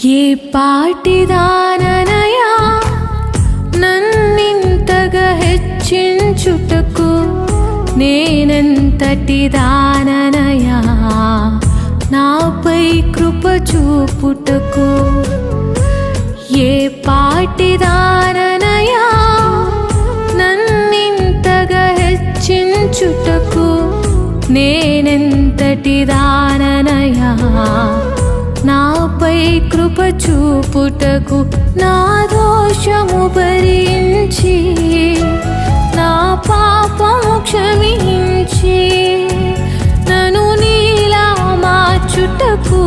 ఏ పాటిదాననయా నన్నింతగా హెచ్చించుటకు, నేనెంతటి దాననయా నాపై కృప చూపుటకు. ఏ పాటిదాననయా నన్నింతగా హెచ్చించుటకు, నేనెంతటి దాననయా నాపై కృప చూపుటకు. నా దోషము భరించి నా పాపము క్షమించి నన్ను నీలా మార్చుటకు